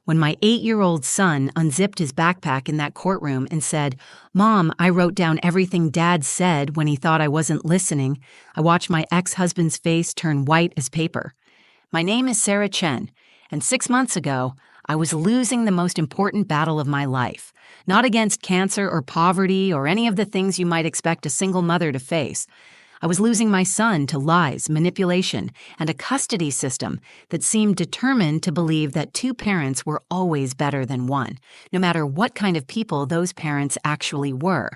when my 8-year-old son unzipped his backpack in that courtroom and said, "Mom, I wrote down everything Dad said," when he thought I wasn't listening, I watched my ex-husband's face turn white as paper. My name is Sarah Chen, and 6 months ago, I was losing the most important battle of my life, not against cancer or poverty or any of the things you might expect a single mother to face. I was losing my son to lies, manipulation, and a custody system that seemed determined to believe that two parents were always better than one, no matter what kind of people those parents actually were.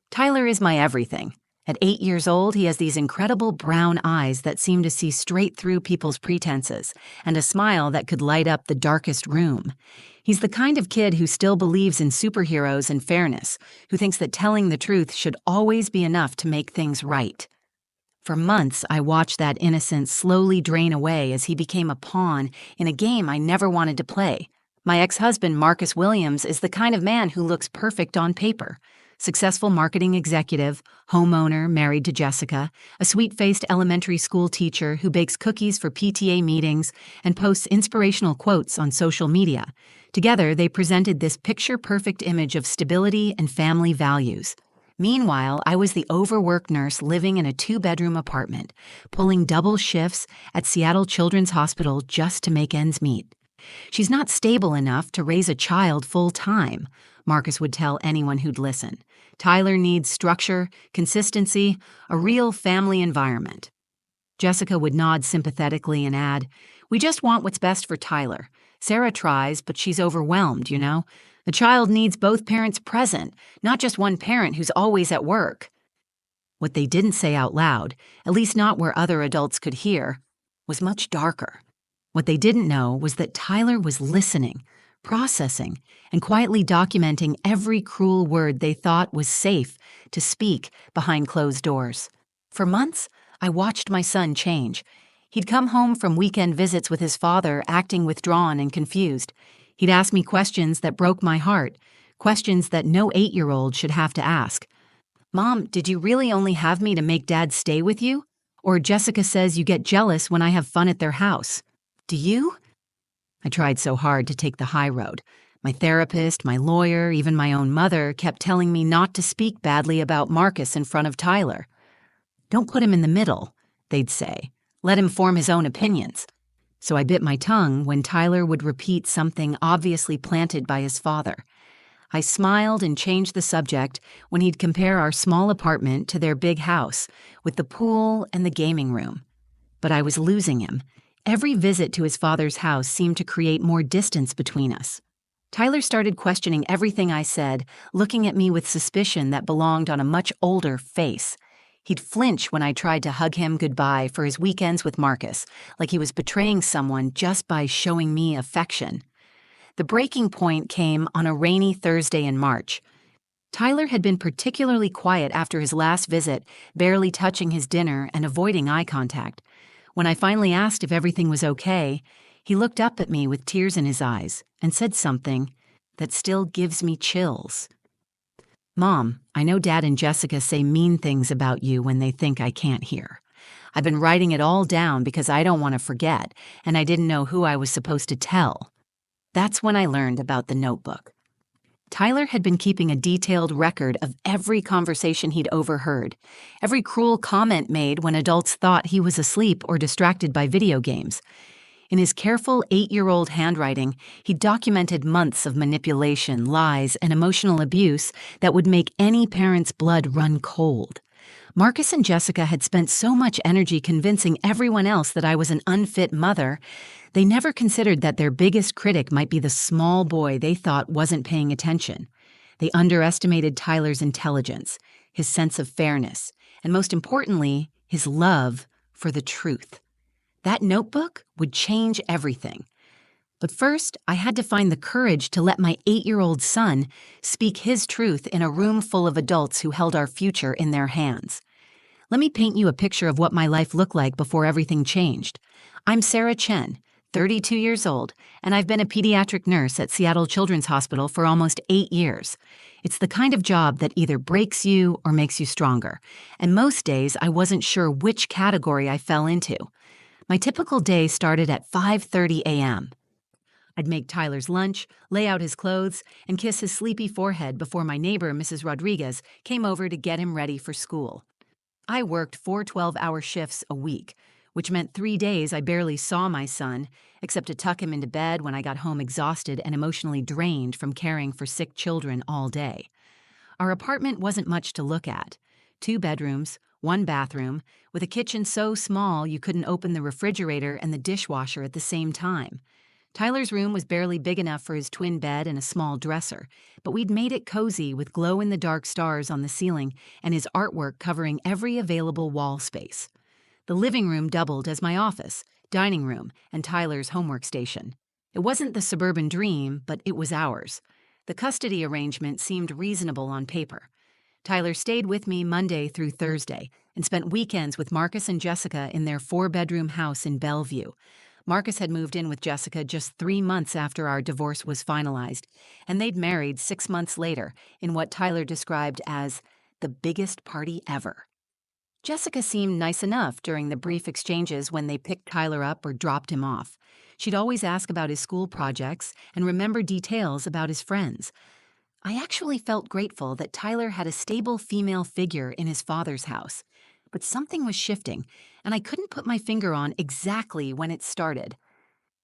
Tyler is my everything. At 8 years old, he has these incredible brown eyes that seem to see straight through people's pretenses, and a smile that could light up the darkest room. He's the kind of kid who still believes in superheroes and fairness, who thinks that telling the truth should always be enough to make things right. For months, I watched that innocence slowly drain away as he became a pawn in a game I never wanted to play. My ex-husband, Marcus Williams, is the kind of man who looks perfect on paper. Successful marketing executive, homeowner married to Jessica, a sweet-faced elementary school teacher who bakes cookies for PTA meetings and posts inspirational quotes on social media. Together, they presented this picture-perfect image of stability and family values. Meanwhile, I was the overworked nurse living in a 2-bedroom apartment, pulling double shifts at Seattle Children's Hospital just to make ends meet. "She's not stable enough to raise a child full-time," Marcus would tell anyone who'd listen. "Tyler needs structure, consistency, a real family environment." Jessica would nod sympathetically and add, "We just want what's best for Tyler. Sarah tries, but she's overwhelmed, you know? The child needs both parents present, not just one parent who's always at work." What they didn't say out loud, at least not where other adults could hear, was much darker. What they didn't know was that Tyler was listening, processing, and quietly documenting every cruel word they thought was safe to speak behind closed doors. For months, I watched my son change. He'd come home from weekend visits with his father acting withdrawn and confused. He'd ask me questions that broke my heart, questions that no 8-year-old should have to ask. "Mom, did you really only have me to make Dad stay with you? Or Jessica says you get jealous when I have fun at their house. Do you?" I tried so hard to take the high road. My therapist, my lawyer, even my own mother kept telling me not to speak badly about Marcus in front of Tyler. "Don't put him in the middle," they'd say. "Let him form his own opinions." So I bit my tongue when Tyler would repeat something obviously planted by his father. I smiled and changed the subject when he'd compare our small apartment to their big house, with the pool and the gaming room. But I was losing him. Every visit to his father's house seemed to create more distance between us. Tyler started questioning everything I said, looking at me with suspicion that belonged on a much older face. He'd flinch when I tried to hug him goodbye for his weekends with Marcus, like he was betraying someone just by showing me affection. The breaking point came on a rainy Thursday in March. Tyler had been particularly quiet after his last visit, barely touching his dinner and avoiding eye contact. When I finally asked if everything was okay, he looked up at me with tears in his eyes and said something that still gives me chills. "Mom, I know Dad and Jessica say mean things about you when they think I can't hear. I've been writing it all down because I don't want to forget, and I didn't know who I was supposed to tell." That's when I learned about the notebook. Tyler had been keeping a detailed record of every conversation he'd overheard, every cruel comment made when adults thought he was asleep or distracted by video games. In his careful 8-year-old handwriting, he documented months of manipulation, lies, and emotional abuse that would make any parent's blood run cold. Marcus and Jessica had spent so much energy convincing everyone else that I was an unfit mother, they never considered that their biggest critic might be the small boy they thought wasn't paying attention. They underestimated Tyler's intelligence, his sense of fairness, and most importantly, his love for the truth. That notebook would change everything. But first, I had to find the courage to let my 8-year-old son speak his truth in a room full of adults who held our future in their hands. Let me paint you a picture of what my life looked like before everything changed. I'm Sarah Chen, 32 years old, and I've been a pediatric nurse at Seattle Children's Hospital for almost 8 years. It's the kind of job that either breaks you or makes you stronger, and most days I wasn't sure which category I fell into. My typical day started at 5:30 a.m. I'd make Tyler's lunch, lay out his clothes, and kiss his sleepy forehead before my neighbor, Mrs. Rodriguez, came over to get him ready for school. I worked 4 12-hour shifts a week, which meant 3 days I barely saw my son, except to tuck him into bed when I got home exhausted and emotionally drained from caring for sick children all day. Our apartment wasn't much to look at. 2 bedrooms, 1 bathroom, with a kitchen so small you couldn't open the refrigerator and the dishwasher at the same time. Tyler's room was barely big enough for his twin bed and a small dresser, but we'd made it cozy with glow-in-the-dark stars on the ceiling and his artwork covering every available wall space. The living room doubled as my office, dining room, and Tyler's homework station. It wasn't the suburban dream, but it was ours. The custody arrangement seemed reasonable on paper. Tyler stayed with me Monday through Thursday and spent weekends with Marcus and Jessica in their 4-bedroom house in Bellevue. Marcus had moved in with Jessica just 3 months after our divorce was finalized, and they'd married 6 months later in what Tyler described as the biggest party ever. Jessica seemed nice enough during the brief exchanges when they picked Tyler up or dropped him off. She'd always ask about his school projects and remember details about his friends. I actually felt grateful that Tyler had a stable female figure in his father's house. But something was shifting, and I couldn't put my finger on exactly when it started.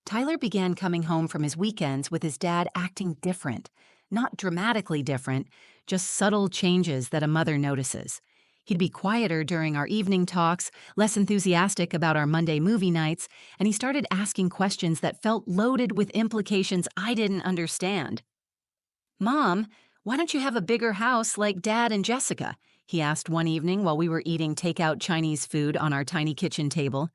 Tyler began coming home from his weekends with his dad acting different. Not dramatically different, just subtle changes that a mother notices. He'd be quieter during our evening talks, less enthusiastic about our Monday movie nights, and he started asking questions that felt loaded with implications I didn't understand. "Mom, why don't you have a bigger house like Dad and Jessica?" he asked one evening while we were eating takeout Chinese food on our tiny kitchen table.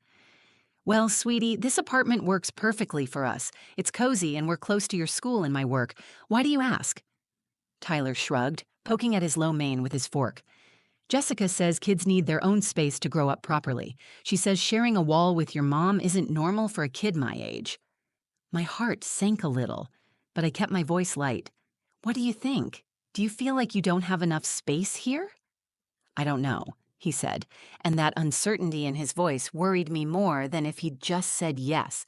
"Well, sweetie, this apartment works perfectly for us. It's cozy and we're close to your school and my work. Why do you ask?" Tyler shrugged, poking at his lo mein with his fork. "Jessica says kids need their own space to grow up properly. She says sharing a wall with your mom isn't normal for a kid my age." My heart sank a little, but I kept my voice light. "What do you think? Do you feel like you don't have enough space here?" "I don't know," he said, and that uncertainty in his voice worried me more than if he'd just said yes.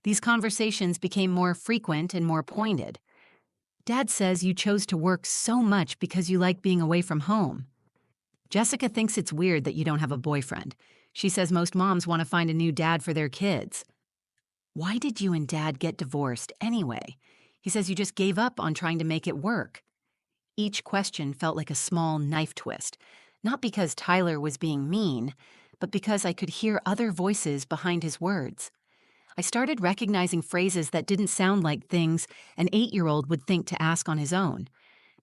These conversations became more frequent and more pointed. "Dad says you chose to work so much because you like being away from home. Jessica thinks it's weird that you don't have a boyfriend. She says most moms want to find a new dad for their kids." "Why did you and Dad get divorced anyway?" He says you just gave up on trying to make it work. Each question felt like a small knife twist. Not because Tyler was being mean, but because I could hear other voices behind his words. I started recognizing phrases that didn't sound like things an 8-year-old would think to ask on his own.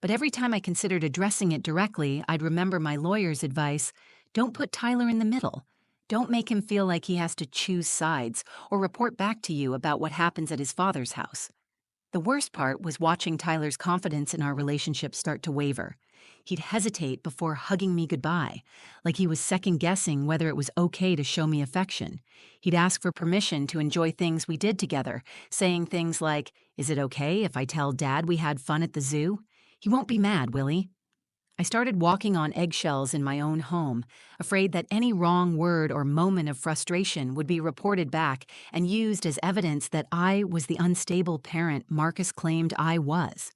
But every time I considered addressing it directly, I'd remember my lawyer's advice: don't put Tyler in the middle. Don't make him feel like he has to choose sides or report back to you about what happens at his father's house. The worst part was watching Tyler's confidence in our relationship start to waver. He'd hesitate before hugging me goodbye, like he was second-guessing whether it was okay to show me affection. He'd ask for permission to enjoy things we did together, saying things like, "Is it okay if I tell Dad we had fun at the zoo? He won't be mad, will he?" I started walking on eggshells in my own home, afraid that any wrong word or moment of frustration would be reported back and used as evidence that I was the unstable parent Marcus claimed I was.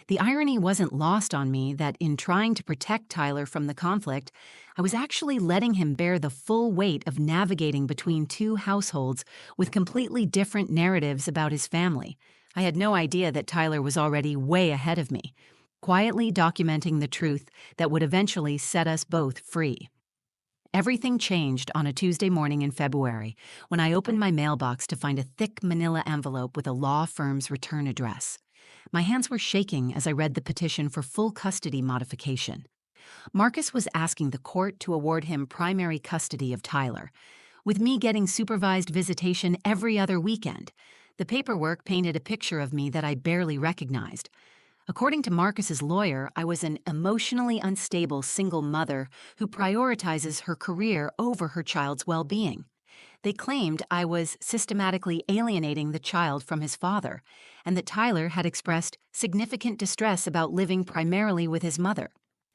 The irony wasn't lost on me that in trying to protect Tyler from the conflict, I was actually letting him bear the full weight of navigating between 2 households with completely different narratives about his family. I had no idea that Tyler was already way ahead of me, quietly documenting the truth that would eventually set us both free. Everything changed on a Tuesday morning in February when I opened my mailbox to find a thick manila envelope with a law firm's return address. My hands were shaking as I read the petition for full custody modification. Marcus was asking the court to award him primary custody of Tyler, with me getting supervised visitation every other weekend. The paperwork painted a picture of me that I barely recognized. According to Marcus's lawyer, I was an emotionally unstable single mother who prioritizes her career over her child's well-being. They claimed I was systematically alienating the child from his father, and that Tyler had expressed significant distress about living primarily with his mother.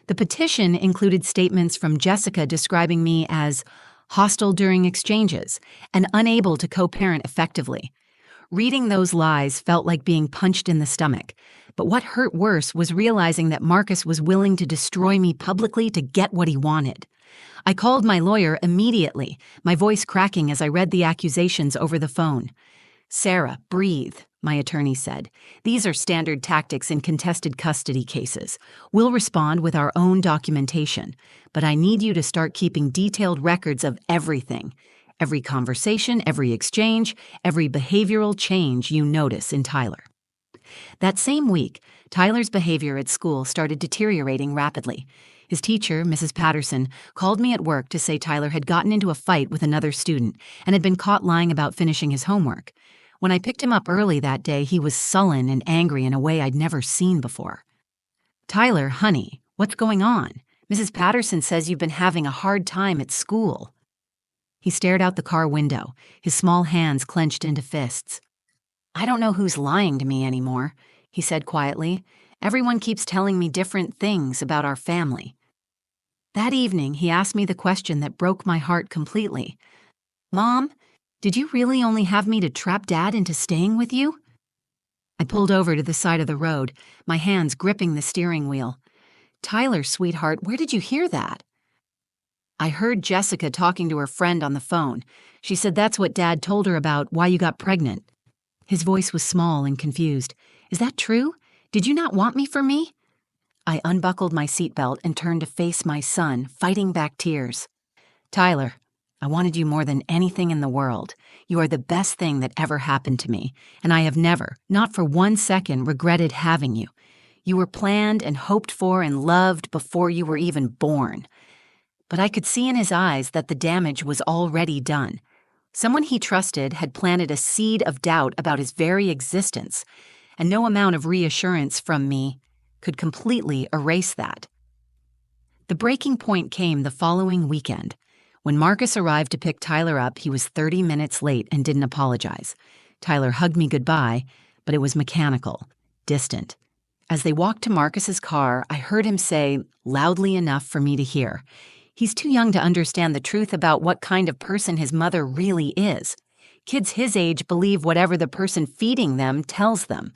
The petition included statements from Jessica describing me as hostile during exchanges and unable to co-parent effectively. Reading those lies felt like being punched in the stomach. But what hurt worse was realizing that Marcus was willing to destroy me publicly to get what he wanted. I called my lawyer immediately, my voice cracking as I read the accusations over the phone. "Sarah, breathe," my attorney said. "These are standard tactics in contested custody cases. We'll respond with our own documentation, but I need you to start keeping detailed records of everything. Every conversation, every exchange, every behavioral change you notice in Tyler." That same week, Tyler's behavior at school started deteriorating rapidly. His teacher, Mrs. Patterson, called me at work to say Tyler had gotten into a fight with another student and had been caught lying about finishing his homework. When I picked him up early that day, he was sullen and angry in a way I'd never seen before. "Tyler, honey, what's going on? Mrs. Patterson says you've been having a hard time at school." He stared out the car window, his small hands clenched into fists. "I don't know who's lying to me anymore," he said quietly. "Everyone keeps telling me different things about our family." That evening, he asked me the question that broke my heart completely. "Mom, did you really only have me to trap Dad into staying with you?" I pulled over to the side of the road, my hands gripping the steering wheel. "Tyler, sweetheart, where did you hear that?" "I heard Jessica talking to her friend on the phone. She said that's what Dad told her about why you got pregnant." His voice was small and confused. "Is that true? Did you not want me for me?" I unbuckled my seatbelt and turned to face my son, fighting back tears. "Tyler, I wanted you more than anything in the world. You are the best thing that ever happened to me, and I have never, not for 1 second, regretted having you. You were planned and hoped for and loved before you were even born." But I could see in his eyes that the damage was already done. Someone he trusted had planted a seed of doubt about his very existence, and no amount of reassurance from me could completely erase that. The breaking point came the following weekend. When Marcus arrived to pick Tyler up, he was 30 minutes late and didn't apologize. Tyler hugged me goodbye, but it was mechanical, distant. As they walked to Marcus's car, I heard him say, loudly enough for me to hear, "He's too young to understand the truth about what kind of person his mother really is. Kids his age believe whatever the person feeding them tells them."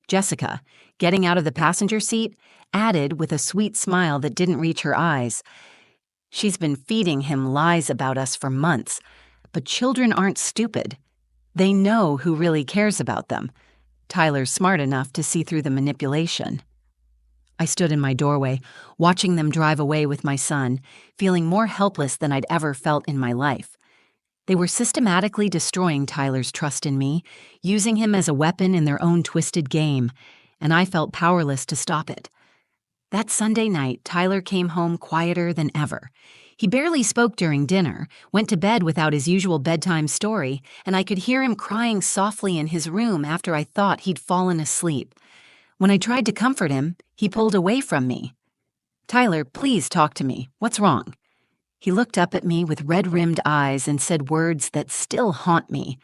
Jessica, getting out of the passenger seat, added with a sweet smile that didn't reach her eyes, "She's been feeding him lies about us for months, but children aren't stupid. They know who really cares about them. Tyler's smart enough to see through the manipulation." I stood in my doorway, watching them drive away with my son, feeling more helpless than I'd ever felt in my life. They were systematically destroying Tyler's trust in me, using him as a weapon in their own twisted game, and I felt powerless to stop it. That Sunday night, Tyler came home quieter than ever. He barely spoke during dinner, went to bed without his usual bedtime story, and I could hear him crying softly in his room after I thought he'd fallen asleep. When I tried to comfort him, he pulled away from me. "Tyler, please talk to me. What's wrong?" He looked up at me with red-rimmed eyes and said words that still haunt me.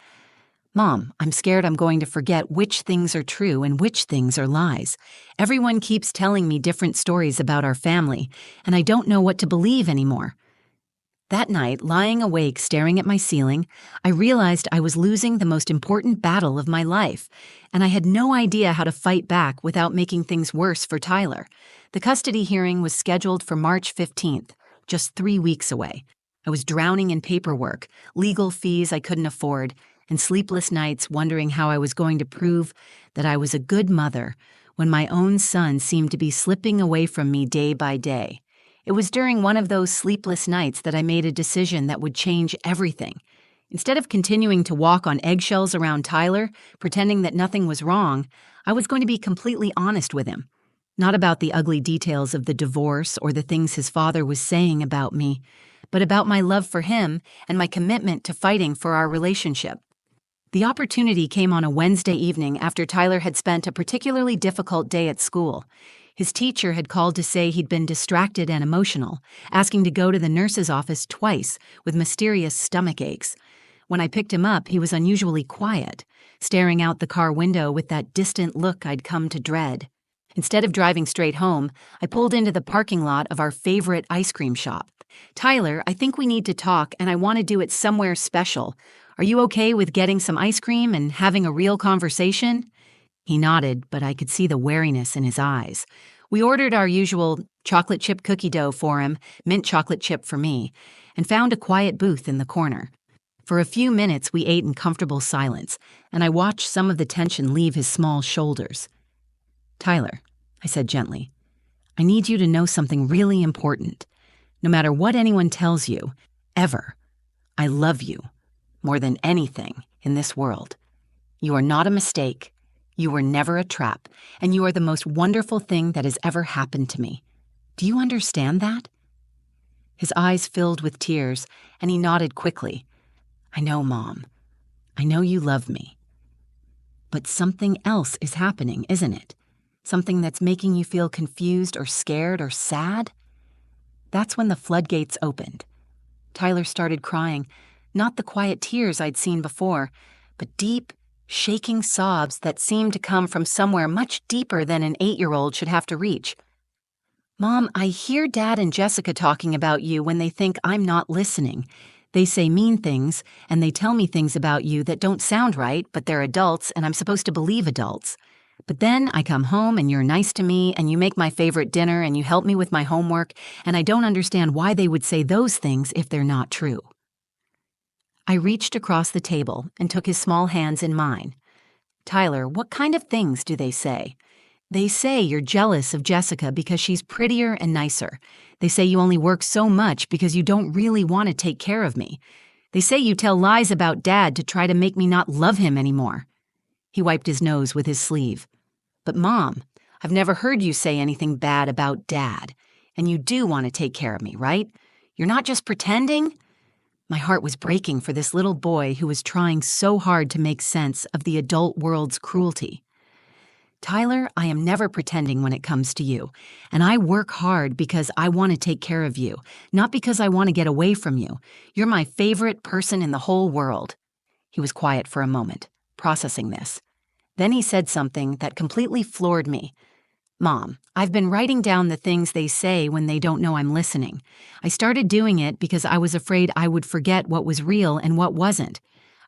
"Mom, I'm scared I'm going to forget which things are true and which things are lies. Everyone keeps telling me different stories about our family, and I don't know what to believe anymore." That night, lying awake staring at my ceiling, I realized I was losing the most important battle of my life, and I had no idea how to fight back without making things worse for Tyler. The custody hearing was scheduled for March 15th, just 3 weeks away. I was drowning in paperwork, legal fees I couldn't afford, and sleepless nights wondering how I was going to prove that I was a good mother when my own son seemed to be slipping away from me day by day. It was during one of those sleepless nights that I made a decision that would change everything. Instead of continuing to walk on eggshells around Tyler, pretending that nothing was wrong, I was going to be completely honest with him. Not about the ugly details of the divorce or the things his father was saying about me, but about my love for him and my commitment to fighting for our relationship. The opportunity came on a Wednesday evening after Tyler had spent a particularly difficult day at school. His teacher had called to say he'd been distracted and emotional, asking to go to the nurse's office twice with mysterious stomach aches. When I picked him up, he was unusually quiet, staring out the car window with that distant look I'd come to dread. Instead of driving straight home, I pulled into the parking lot of our favorite ice cream shop. "Tyler, I think we need to talk, and I want to do it somewhere special. Are you okay with getting some ice cream and having a real conversation?" He nodded, but I could see the wariness in his eyes. We ordered our usual chocolate chip cookie dough for him, mint chocolate chip for me, and found a quiet booth in the corner. For a few minutes, we ate in comfortable silence, and I watched some of the tension leave his small shoulders. "Tyler," I said gently, "I need you to know something really important. No matter what anyone tells you, ever, I love you more than anything in this world. You are not a mistake. You were never a trap, and you are the most wonderful thing that has ever happened to me. Do you understand that?" His eyes filled with tears, and he nodded quickly. "I know, Mom. I know you love me. But something else is happening, isn't it? Something that's making you feel confused or scared or sad?" That's when the floodgates opened. Tyler started crying, not the quiet tears I'd seen before, but deep, shaking sobs that seemed to come from somewhere much deeper than an 8-year-old should have to reach. "Mom, I hear Dad and Jessica talking about you when they think I'm not listening. They say mean things, and they tell me things about you that don't sound right, but they're adults, and I'm supposed to believe adults. But then I come home, and you're nice to me, and you make my favorite dinner, and you help me with my homework, and I don't understand why they would say those things if they're not true." I reached across the table and took his small hands in mine. "Tyler, what kind of things do they say?" "They say you're jealous of Jessica because she's prettier and nicer. They say you only work so much because you don't really want to take care of me. They say you tell lies about Dad to try to make me not love him anymore." He wiped his nose with his sleeve. "But Mom, I've never heard you say anything bad about Dad. And you do want to take care of me, right? You're not just pretending?" My heart was breaking for this little boy who was trying so hard to make sense of the adult world's cruelty. "Tyler, I am never pretending when it comes to you, and I work hard because I want to take care of you, not because I want to get away from you. You're my favorite person in the whole world." He was quiet for a moment, processing this. Then he said something that completely floored me. "Mom, I've been writing down the things they say when they don't know I'm listening. I started doing it because I was afraid I would forget what was real and what wasn't.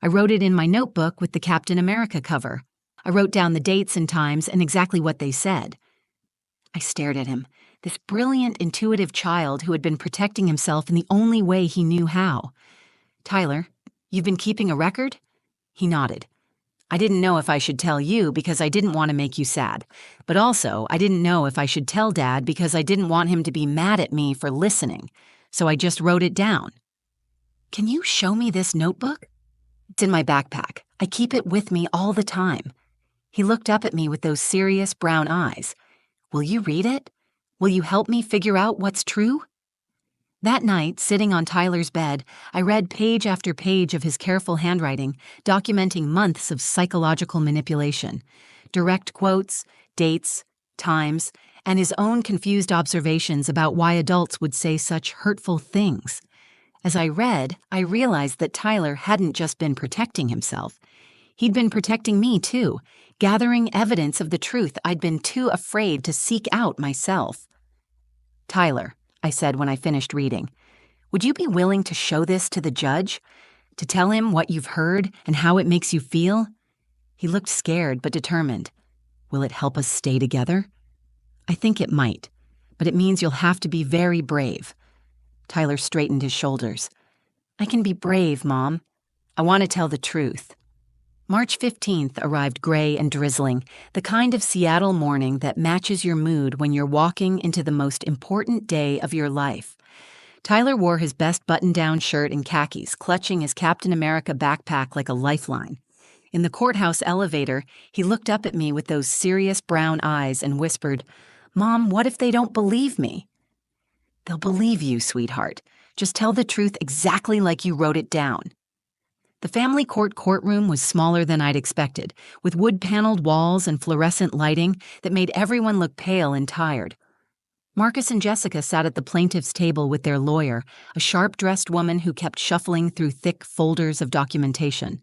I wrote it in my notebook with the Captain America cover. I wrote down the dates and times and exactly what they said." I stared at him, this brilliant, intuitive child who had been protecting himself in the only way he knew how. "Tyler, you've been keeping a record?" He nodded. "I didn't know if I should tell you because I didn't want to make you sad. But also, I didn't know if I should tell Dad because I didn't want him to be mad at me for listening. So I just wrote it down." "Can you show me this notebook?" "It's in my backpack. I keep it with me all the time." He looked up at me with those serious brown eyes. "Will you read it? Will you help me figure out what's true?" That night, sitting on Tyler's bed, I read page after page of his careful handwriting, documenting months of psychological manipulation, direct quotes, dates, times, and his own confused observations about why adults would say such hurtful things. As I read, I realized that Tyler hadn't just been protecting himself. He'd been protecting me, too, gathering evidence of the truth I'd been too afraid to seek out myself. "Tyler," I said when I finished reading, "would you be willing to show this to the judge? To tell him what you've heard and how it makes you feel?" He looked scared but determined. "Will it help us stay together?" "I think it might, but it means you'll have to be very brave." Tyler straightened his shoulders. "I can be brave, Mom. I want to tell the truth." March 15th arrived gray and drizzling, the kind of Seattle morning that matches your mood when you're walking into the most important day of your life. Tyler wore his best button-down shirt and khakis, clutching his Captain America backpack like a lifeline. In the courthouse elevator, he looked up at me with those serious brown eyes and whispered, "Mom, what if they don't believe me?" "They'll believe you, sweetheart. Just tell the truth exactly like you wrote it down." The family courtroom was smaller than I'd expected, with wood-paneled walls and fluorescent lighting that made everyone look pale and tired. Marcus and Jessica sat at the plaintiff's table with their lawyer, a sharp-dressed woman who kept shuffling through thick folders of documentation.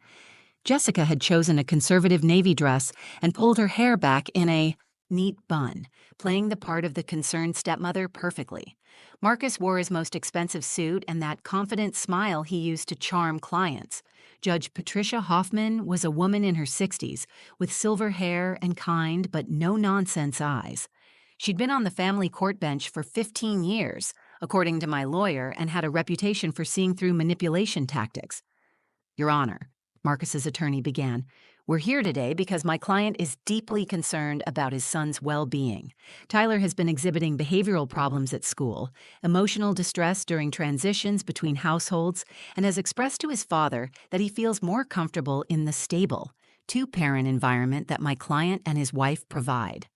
Jessica had chosen a conservative navy dress and pulled her hair back in a neat bun, playing the part of the concerned stepmother perfectly. Marcus wore his most expensive suit and that confident smile he used to charm clients. Judge Patricia Hoffman was a woman in her 60s, with silver hair and kind but no-nonsense eyes. She'd been on the family court bench for 15 years, according to my lawyer, and had a reputation for seeing through manipulation tactics. Your Honor, Marcus's attorney began, we're here today because my client is deeply concerned about his son's well-being. Tyler has been exhibiting behavioral problems at school, emotional distress during transitions between households, and has expressed to his father that he feels more comfortable in the stable, two-parent environment that my client and his wife provide.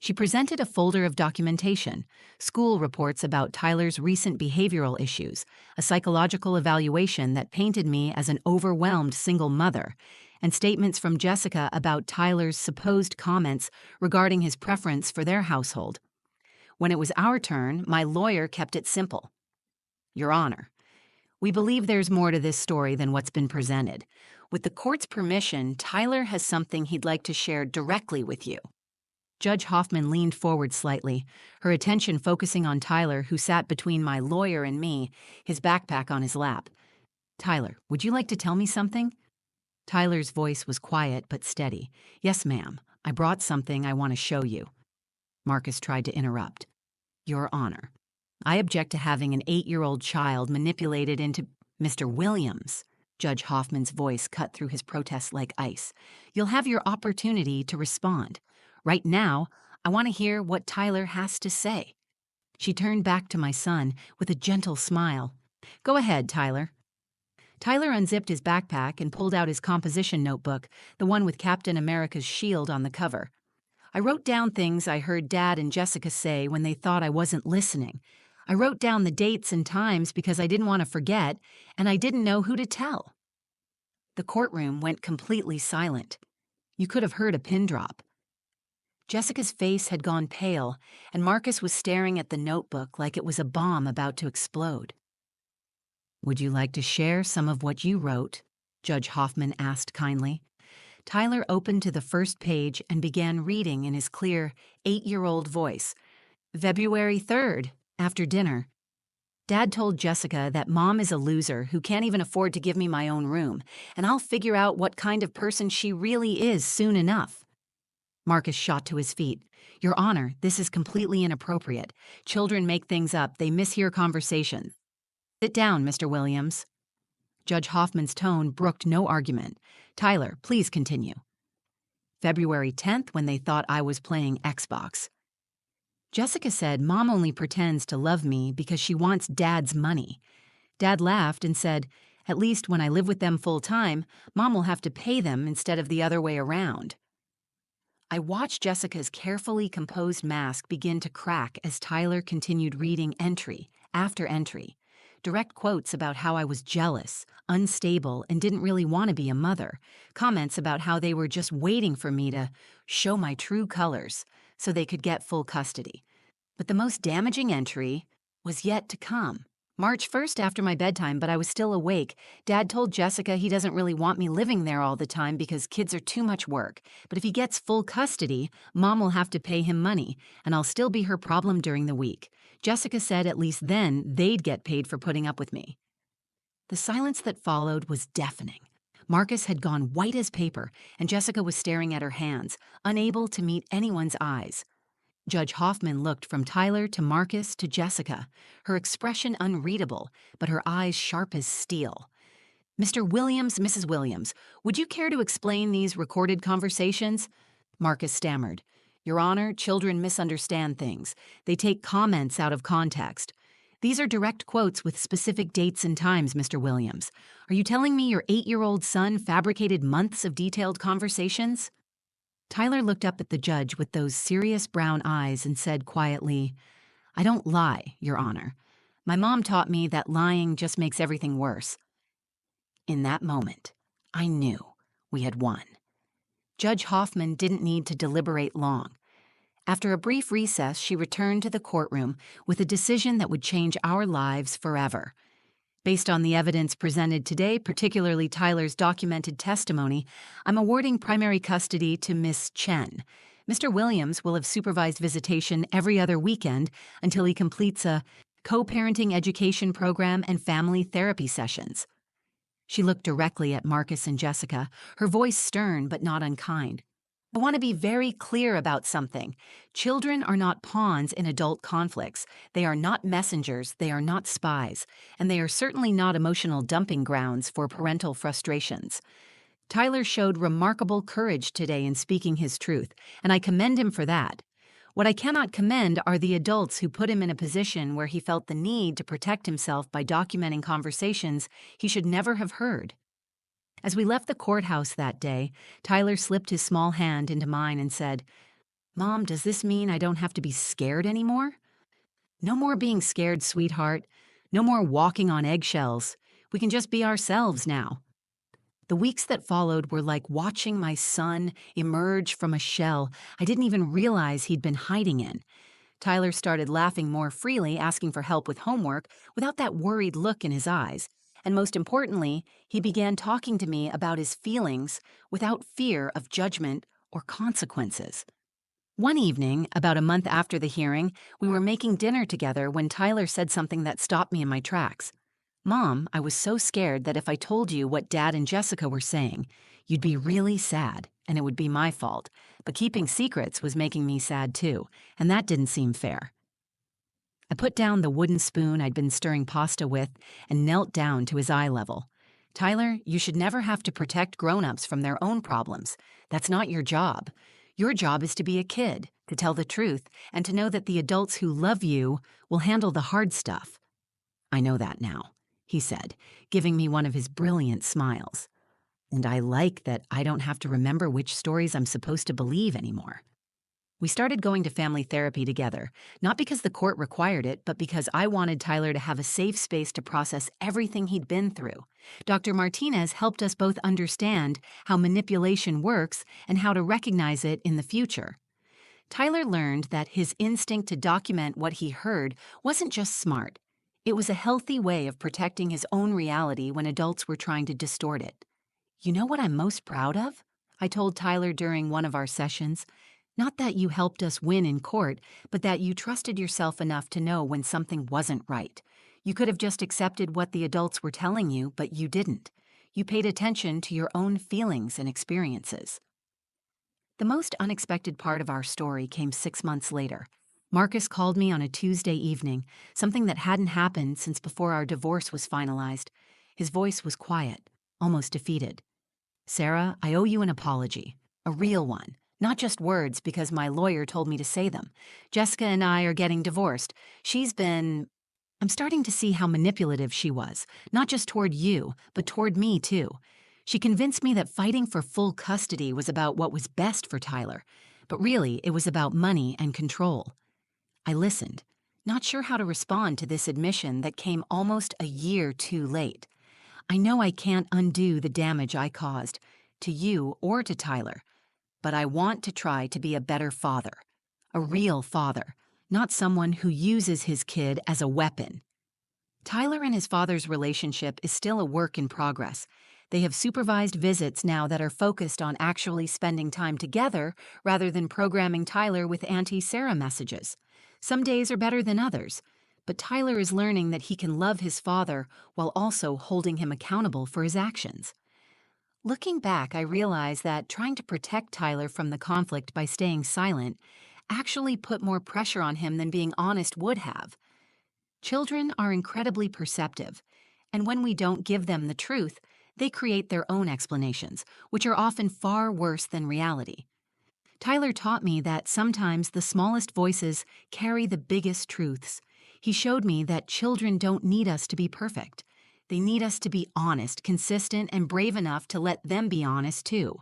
She presented a folder of documentation, school reports about Tyler's recent behavioral issues, a psychological evaluation that painted me as an overwhelmed single mother, and statements from Jessica about Tyler's supposed comments regarding his preference for their household. When it was our turn, my lawyer kept it simple. Your Honor, we believe there's more to this story than what's been presented. With the court's permission, Tyler has something he'd like to share directly with you. Judge Hoffman leaned forward slightly, her attention focusing on Tyler, who sat between my lawyer and me, his backpack on his lap. Tyler, would you like to tell me something? Tyler's voice was quiet but steady. Yes, ma'am. I brought something I want to show you. Marcus tried to interrupt. Your Honor, I object to having an 8-year-old child manipulated into Mr. Williams. Judge Hoffman's voice cut through his protest like ice. You'll have your opportunity to respond. Right now, I want to hear what Tyler has to say. She turned back to my son with a gentle smile. Go ahead, Tyler. Tyler unzipped his backpack and pulled out his composition notebook, the one with Captain America's shield on the cover. I wrote down things I heard Dad and Jessica say when they thought I wasn't listening. I wrote down the dates and times because I didn't want to forget, and I didn't know who to tell. The courtroom went completely silent. You could have heard a pin drop. Jessica's face had gone pale, and Marcus was staring at the notebook like it was a bomb about to explode. Would you like to share some of what you wrote? Judge Hoffman asked kindly. Tyler opened to the first page and began reading in his clear, 8-year-old voice. February 3rd, after dinner. Dad told Jessica that Mom is a loser who can't even afford to give me my own room, and I'll figure out what kind of person she really is soon enough. Marcus shot to his feet. Your Honor, this is completely inappropriate. Children make things up. They mishear conversations. Sit down, Mr. Williams. Judge Hoffman's tone brooked no argument. Tyler, please continue. February 10th, when they thought I was playing Xbox. Jessica said Mom only pretends to love me because she wants Dad's money. Dad laughed and said, at least when I live with them full time, Mom will have to pay them instead of the other way around. I watched Jessica's carefully composed mask begin to crack as Tyler continued reading entry after entry. Direct quotes about how I was jealous, unstable, and didn't really want to be a mother. Comments about how they were just waiting for me to show my true colors so they could get full custody. But the most damaging entry was yet to come. March 1st after my bedtime, but I was still awake. Dad told Jessica he doesn't really want me living there all the time because kids are too much work. But if he gets full custody, Mom will have to pay him money, and I'll still be her problem during the week. Jessica said at least then they'd get paid for putting up with me. The silence that followed was deafening. Marcus had gone white as paper, and Jessica was staring at her hands, unable to meet anyone's eyes. Judge Hoffman looked from Tyler to Marcus to Jessica, her expression unreadable, but her eyes sharp as steel. Mr. Williams, Mrs. Williams, would you care to explain these recorded conversations? Marcus stammered. Your Honor, children misunderstand things. They take comments out of context. These are direct quotes with specific dates and times, Mr. Williams. Are you telling me your 8-year-old son fabricated months of detailed conversations? Tyler looked up at the judge with those serious brown eyes and said quietly, I don't lie, Your Honor. My mom taught me that lying just makes everything worse. In that moment, I knew we had won. Judge Hoffman didn't need to deliberate long. After a brief recess, she returned to the courtroom with a decision that would change our lives forever. Based on the evidence presented today, particularly Tyler's documented testimony, I'm awarding primary custody to Miss Chen. Mr. Williams will have supervised visitation every other weekend until he completes a co-parenting education program and family therapy sessions. She looked directly at Marcus and Jessica, her voice stern but not unkind. I want to be very clear about something. Children are not pawns in adult conflicts. They are not messengers, they are not spies, and they are certainly not emotional dumping grounds for parental frustrations. Tyler showed remarkable courage today in speaking his truth, and I commend him for that. What I cannot commend are the adults who put him in a position where he felt the need to protect himself by documenting conversations he should never have heard. As we left the courthouse that day, Tyler slipped his small hand into mine and said, "Mom, does this mean I don't have to be scared anymore?" "No more being scared, sweetheart. No more walking on eggshells. We can just be ourselves now." The weeks that followed were like watching my son emerge from a shell I didn't even realize he'd been hiding in. Tyler started laughing more freely, asking for help with homework without that worried look in his eyes. And most importantly, he began talking to me about his feelings without fear of judgment or consequences. One evening, about a month after the hearing, we were making dinner together when Tyler said something that stopped me in my tracks. "Mom, I was so scared that if I told you what Dad and Jessica were saying, you'd be really sad, and it would be my fault. But keeping secrets was making me sad too, and that didn't seem fair." I put down the wooden spoon I'd been stirring pasta with and knelt down to his eye level. "Tyler, you should never have to protect grown-ups from their own problems. That's not your job. Your job is to be a kid, to tell the truth, and to know that the adults who love you will handle the hard stuff." "I know that now," he said, giving me one of his brilliant smiles. "And I like that I don't have to remember which stories I'm supposed to believe anymore." We started going to family therapy together, not because the court required it, but because I wanted Tyler to have a safe space to process everything he'd been through. Dr. Martinez helped us both understand how manipulation works and how to recognize it in the future. Tyler learned that his instinct to document what he heard wasn't just smart. It was a healthy way of protecting his own reality when adults were trying to distort it. "You know what I'm most proud of?" I told Tyler during one of our sessions. "Not that you helped us win in court, but that you trusted yourself enough to know when something wasn't right. You could have just accepted what the adults were telling you, but you didn't. You paid attention to your own feelings and experiences." The most unexpected part of our story came 6 months later. Marcus called me on a Tuesday evening, something that hadn't happened since before our divorce was finalized. His voice was quiet, almost defeated. "Sarah, I owe you an apology. A real one. Not just words because my lawyer told me to say them. Jessica and I are getting divorced. I'm starting to see how manipulative she was, not just toward you, but toward me too. She convinced me that fighting for full custody was about what was best for Tyler, but really it was about money and control." I listened, not sure how to respond to this admission that came almost a year too late. I know I can't undo the damage I caused, to you or to Tyler, but I want to try to be a better father, a real father, not someone who uses his kid as a weapon. Tyler and his father's relationship is still a work in progress. They have supervised visits now that are focused on actually spending time together rather than programming Tyler with Auntie Sarah messages. Some days are better than others, but Tyler is learning that he can love his father while also holding him accountable for his actions. Looking back, I realize that trying to protect Tyler from the conflict by staying silent actually put more pressure on him than being honest would have. Children are incredibly perceptive, and when we don't give them the truth, they create their own explanations, which are often far worse than reality. Tyler taught me that sometimes the smallest voices carry the biggest truths. He showed me that children don't need us to be perfect. They need us to be honest, consistent, and brave enough to let them be honest too.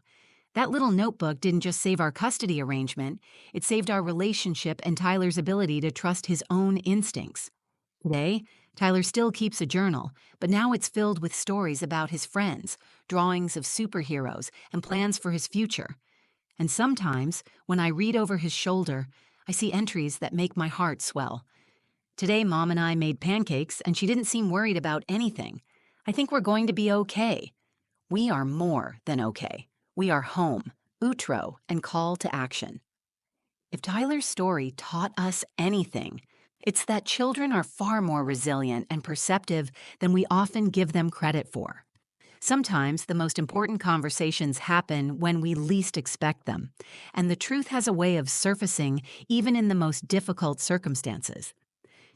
That little notebook didn't just save our custody arrangement, it saved our relationship and Tyler's ability to trust his own instincts. Today, Tyler still keeps a journal, but now it's filled with stories about his friends, drawings of superheroes, and plans for his future. And sometimes, when I read over his shoulder, I see entries that make my heart swell. "Today, Mom and I made pancakes, and she didn't seem worried about anything. I think we're going to be okay." We are more than okay. We are home, outro, and call to action. If Tyler's story taught us anything, it's that children are far more resilient and perceptive than we often give them credit for. Sometimes the most important conversations happen when we least expect them, and the truth has a way of surfacing even in the most difficult circumstances.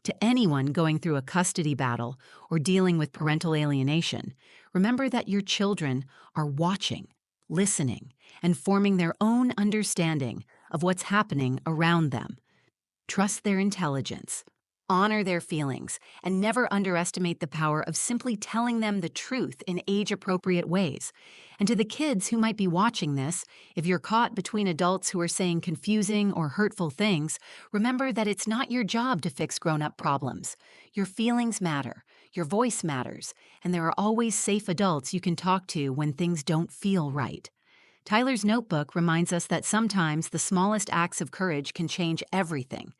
To anyone going through a custody battle or dealing with parental alienation, remember that your children are watching, listening, and forming their own understanding of what's happening around them. Trust their intelligence, honor their feelings, and never underestimate the power of simply telling them the truth in age-appropriate ways. And to the kids who might be watching this, if you're caught between adults who are saying confusing or hurtful things, remember that it's not your job to fix grown-up problems. Your feelings matter, your voice matters, and there are always safe adults you can talk to when things don't feel right. Tyler's notebook reminds us that sometimes the smallest acts of courage can change everything.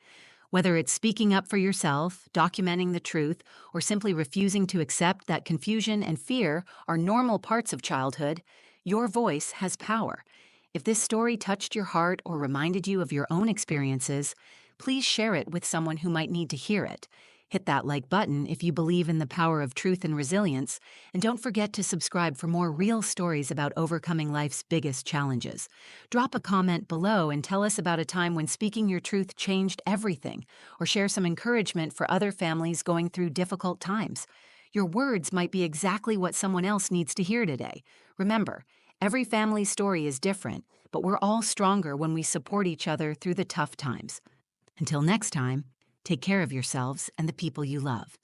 Whether it's speaking up for yourself, documenting the truth, or simply refusing to accept that confusion and fear are normal parts of childhood, your voice has power. If this story touched your heart or reminded you of your own experiences, please share it with someone who might need to hear it. Hit that like button if you believe in the power of truth and resilience, and don't forget to subscribe for more real stories about overcoming life's biggest challenges. Drop a comment below and tell us about a time when speaking your truth changed everything, or share some encouragement for other families going through difficult times. Your words might be exactly what someone else needs to hear today. Remember, every family's story is different, but we're all stronger when we support each other through the tough times. Until next time, take care of yourselves and the people you love.